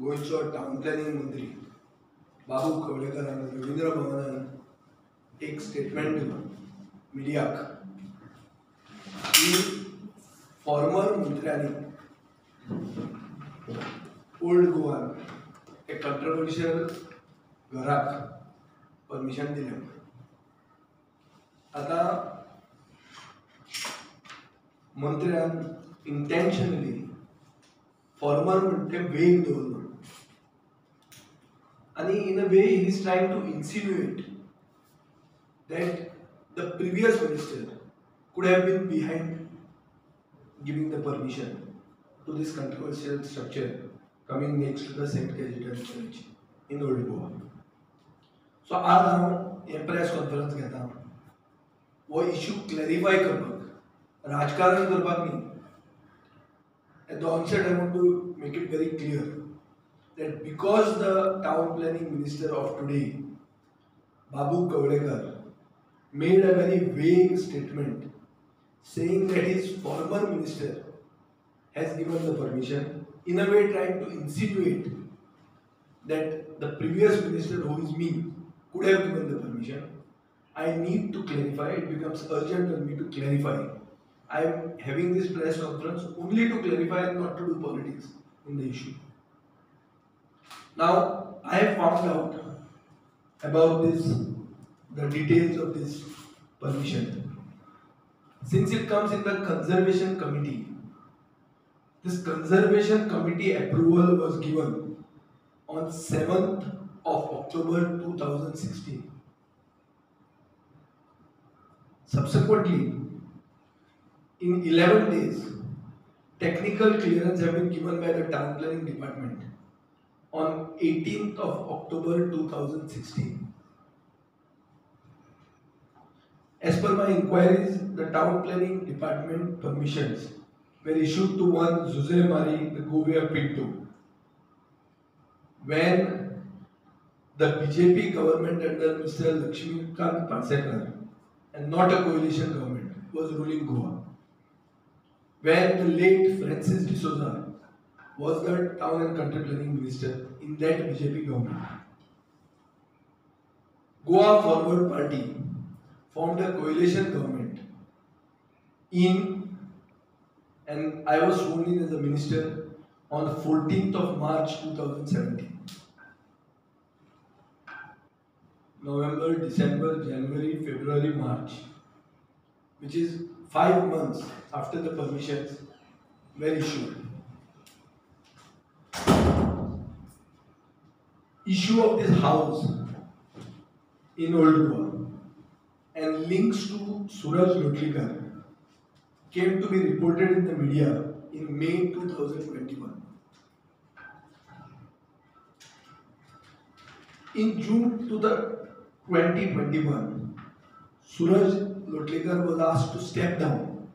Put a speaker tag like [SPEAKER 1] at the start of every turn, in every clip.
[SPEAKER 1] गोयचो town planning मंत्री बाबू कवळेकरान रवींद्र भवनान एक statement दिलो मिडियाक की फॉर्मर मंत्र्यांनी ओल्ड गोवान एक कंट्रोवर्शियल घराक परमिशन दिलें. आता मंत्र्यान इंटेन्शनली फॉर्मर म्हणटे वेग दवरलो आणि in a way he is trying to insinuate that the previous minister could have been behind giving the permission to this controversial structure coming next to the St. Cajetan Church in Old Goa. So आज हांव हे press conference घेता वो issue clarify करपाक, राजकारण करपाक न्ही. At the onset I want to make it very clear that because the town planning minister of today, Babu Kavlekar, made a very vague statement saying that his former minister has given the permission, in a way trying to insinuate that the previous minister, who is me, could have given the permission. I need to clarify, it becomes urgent for me to clarify. I am having this press conference only to clarify and not to do politics in the issue. Now, I have found out about this, the details of this permission. Since it comes in the conservation committee, this conservation committee approval was given on 7th of October 2016. Subsequently, in 11 days, technical clearance have been given by the town planning department on 18th of October 2016. As per my inquiries, the town planning department permissions were issued to one Jose Mari Govia Pinto when the BJP government under Mr. Lakshmikant Parsekar and not a coalition government was ruling Goa. When the late Francis D'Souza was the town and country planning minister in that BJP government. Goa Forward Party formed a coalition government and I was sworn in as a minister on the 14th of March 2017. November, December, January, February, March, which is 5 months after the permissions were issued. Issue of this house in Old Goa and links to Suraj Lotlikar came to be reported in the media in May 2021. In June 2021, Suraj Lotlikar was asked to step down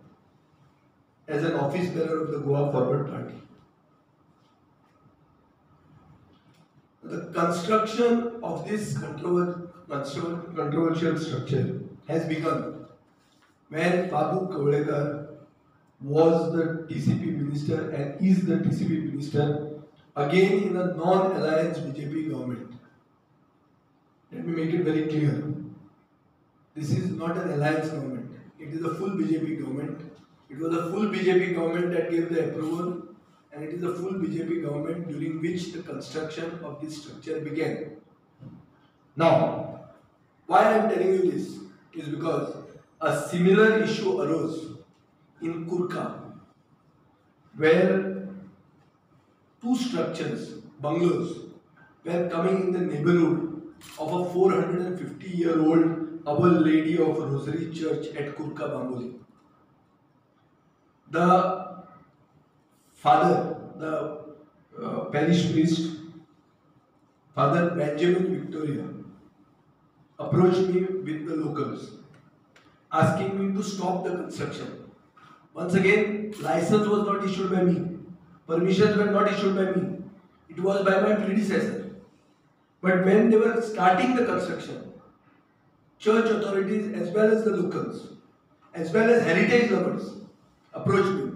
[SPEAKER 1] as an office bearer of the Goa Forward Party. The construction of this controversial structure has begun when Babu Kavlekar was the TCP minister and is the TCP minister again in a non-alliance BJP government. Let me make it very clear. This is not an alliance government. It is a full BJP government. It was a full BJP government that gave the approval, and it is a full BJP government during which the construction of this structure began. Now, why I am telling you this is because a similar issue arose in Kurka, where two structures, bungalows, were coming in the neighborhood of a 450-year-old Our Lady of Rosary Church at Kurka, Bamboli. The father, the parish priest, Father Benjamin Victoria, approached me with the locals, asking me to stop the construction. Once again, license was not issued by me, permissions were not issued by me, it was by my predecessor. But when they were starting the construction, church authorities as well as the locals, as well as heritage lovers, approached me.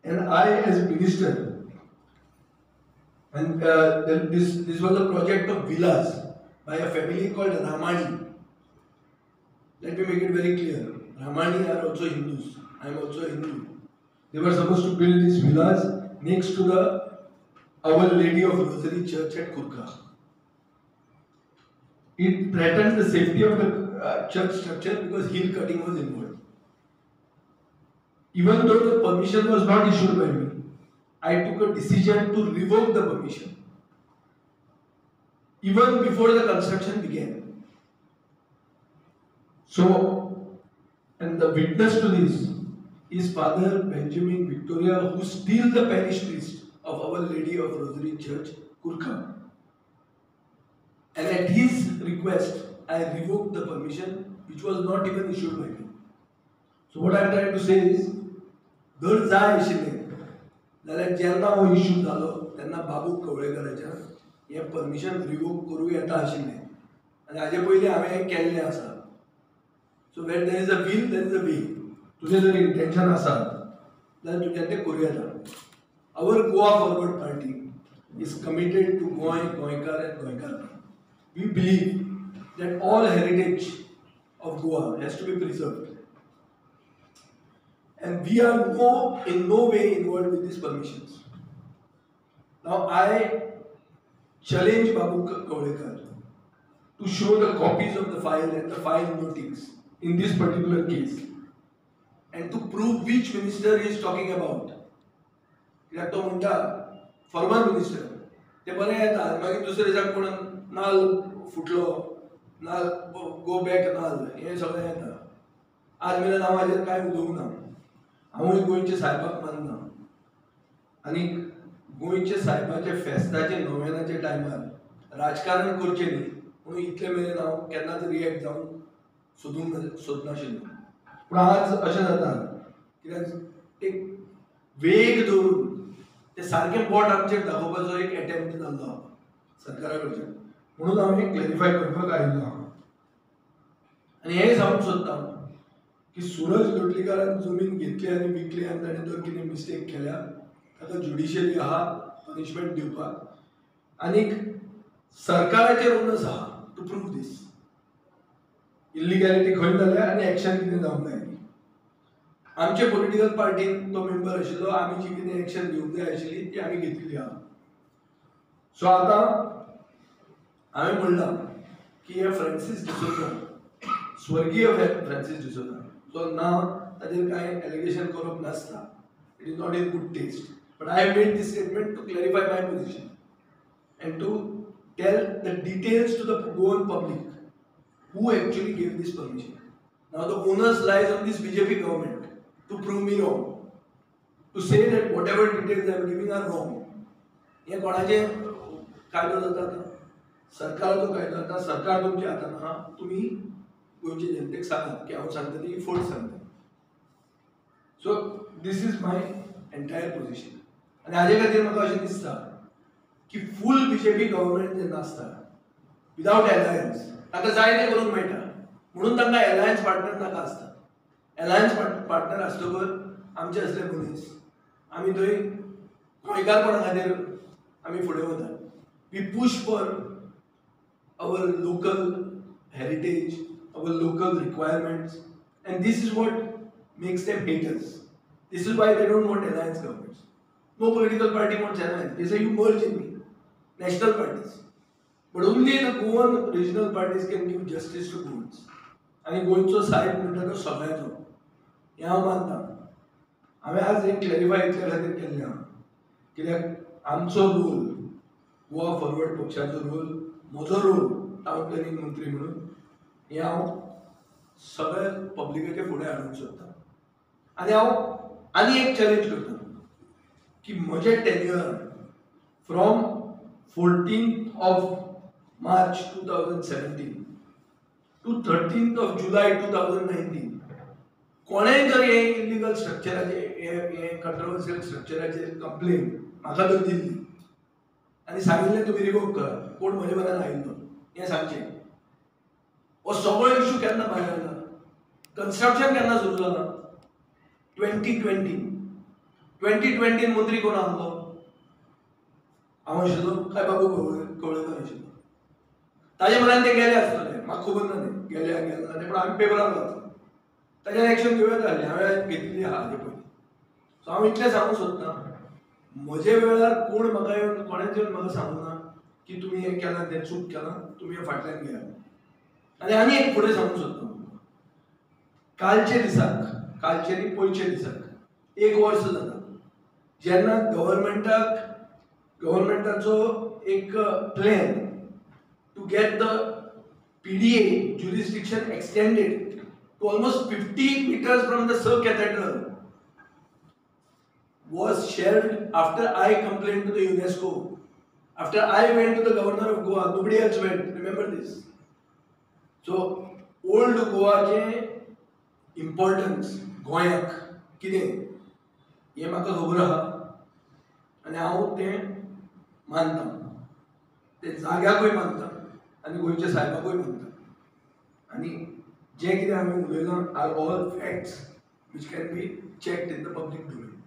[SPEAKER 1] And I, as minister, And this was a project of villas by a family called Ramani. Let me make it very clear. Ramani are also Hindus. I am also a Hindu. They were supposed to build these villas next to the Our Lady of Rosary Church at Kurka. It threatened the safety of the church structure because hill cutting was involved. Even though the permission was not issued by me, I took a decision to revoke the permission even before the construction began. So, and the witness to this is Father Benjamin Victoria, who is still the parish priest of Our Lady of Rosary Church, Kurka. And at his request, I revoked the permission, which was not even issued by me. So what I am trying to say is, जर जाय आशिल्लें जाल्यार जेन्ना हो issue जालो तेन्ना बाबू कवळेकराच्या हें permission revoke करूं येता आशिल्लें आनी हाजे पयलीं हांवें हें केल्लें आसा. So when there is a will there is a way. तुजें जर इंटेंशन आसा जाल्यार तुज्यान तें करूं येता. Our Goa forward party is committed to Goem, गोंयकार एंड गोंयकार. We believe that all heritage of Goa has to be preserved, and we are in no way involved with these permissions. Now I challenge Babu Kavlekar to show the copies of the file and the file notings in this particular case, and to prove which minister he is talking about. कित्याक तो म्हणटा former minister ते बरें येता मागीर दुसरे दिसाक कोण नाल फुटलो नाल गो बॅक नाल हें सगळें येता. आज मेरेन हांव हाजेर कांय उलोवंक ना. हांवूय गोंयच्या साहेबाक मानना आनी गोंयच्या साहेबाच्या फेस्ताचे नोवेनाच्या टायमार राजकारण करचें न्ही म्हणून इतले मेरेन हांव केन्नाच रिएक्ट जावंक सोदनाशिल्लो. पूण आज अशें जाता कित्याक एक वेग दवरून ते सारकें बोट आमचेर दाखोवपाचो एक एटेम्प्ट जाल्लो सरकारा कडच्यान. म्हणून हांव हें क्लॅरिफाय करपाक आयिल्लो हांव. आनी हेंय सांगूंक सोदता की सुरज लोटलीकारान जमीन घेतली आनी विकली आनी ताणें जर कितें मिस्टेक केल्या ताका ज्युडिशियरी आहा पनिशमेंट दिवपाक आनीक सरकाराचेर ओनस आहा टू प्रूव दीस. इल्लिगॅलिटी खंय जाल्या आनी एक्शन कितें जावंक जाय. आमचे पॉलिटिकल पार्टीन तो मेंबर आशिल्लो आमी जी कितें एक्शन घेवंक जाय आशिल्ली ती आमी घेतलेली आहा. सो आतां हांवें म्हणलां की हे फ्रांसीस डिसोजा स्वर्गीय फ्रांसीस डिसोजा सो ना ताजेर कांय एलिगेशन करप नासता. It is not in good taste. But I have made this statement to clarify my position and to tell the details to the Goan public who actually gave this permission. Now the onus lies on this BJP government to prove me wrong, to say that whatever details I am giving are wrong. हे कोणाचे कायदो जाता सरकाराचो कायदो जाता. सरकार तुमच्या हातान आहा. तुम्ही गोंयचे जनतेक सांगात की हांव सांगता ती फट सांगता. So this is my entire position. आनी हाजे खातीर म्हाका अशें दिसता की फूल बीजेपी गव्हर्मेंट जेन्ना आसता विदाउट एलायन्स ताका जाय तें करूंक मेळटा. म्हणून तांकां एलायन्स पार्टनर नाका आसता. एलायन्स पार्टनर आसतकर आमचे असले मनीस आमी थंय गोंयकारपणा खातीर आमी फुडें वतात. We push for our local heritage, our local requirements, and this is what makes them haters. This is why they don't want alliance governments. No political party wants alliance. They say you merge in me national parties. But only the Goan regional parties can give justice to Goans. आणि गोंयचो साहेब म्हणटा तो सगळ्यांचो हें हांव मानता. हांवें आज एक क्लॅरिफाय इतल्या खातीर केल्लें आहा कित्याक आमचो रोल गोवा फॉरवर्ड पक्षाचो रोल म्हजो रोल टावन प्लॅनिंग मंत्री म्हणून हें हांव सगळ्या पब्लिकेचे फुडें हाडूंक सोदतां. आनी हांव आनी एक चॅलेंज करता की म्हजे टेन्युअरान from 14th of March 2017 to 13th of July 2019 कोणेय जर हे इलिगल स्ट्रक्चराचे हे कंट्रोवर्शियल स्ट्रक्चराचे कंप्लेन म्हाका जर दिल्ली आनी सांगिल्लें तुमी रिवोक करा कोण म्हजे बऱ्यान आयिल्लो हें सांगचें. हो सगळो इश्यू केन्ना भायर आयला. कन्स्ट्रक्शन केन्ना सुरू जालां 2020 मंत्री कोण आसलो हांव आशिल्लो काय बाबू कवळेकर आशिल्लो. ताजे म्हऱ्यान ते गेले आसतले, म्हाका खबर ना ते गेले गेले ते, पूण आमी पेपरार वाचले. ताजेर एक्शन घेवं येता आसली, हांवें घेतलेली आहा हाजे पयलीं. सो हांव इतलें सांगूंक सोदतां, म्हजे वेळार कोण म्हाका येवन कोणेच येवन म्हाका सांगूं ना की तुमी हें केलां तें चूक केलां, तुमी हें फाटल्यान घेयात. आनी आनी एक फुडें सांगूंक सोदतां, कालचे दिसाक, कालचे न्ही पयरचे दिसाक 1 वर्स जाता जेन्ना गव्हर्मेंटाचो एक plan to get the PDA jurisdiction extended to almost 50 meters from the Sir Cathedral was shelved after I complained to the UNESCO. After I went to the governor of Goa, nobody else went. Remember this. So, old Goaचे importance गोंयाक कितें हें म्हाका खबर आहा आनी हांव तें मानतां. ते जाग्याकूय मानतां आनी गोंयच्या साहेबाकूय मानतां. आनी जें कितें हांवें उलयलां are all facts which can be checked in the public domain.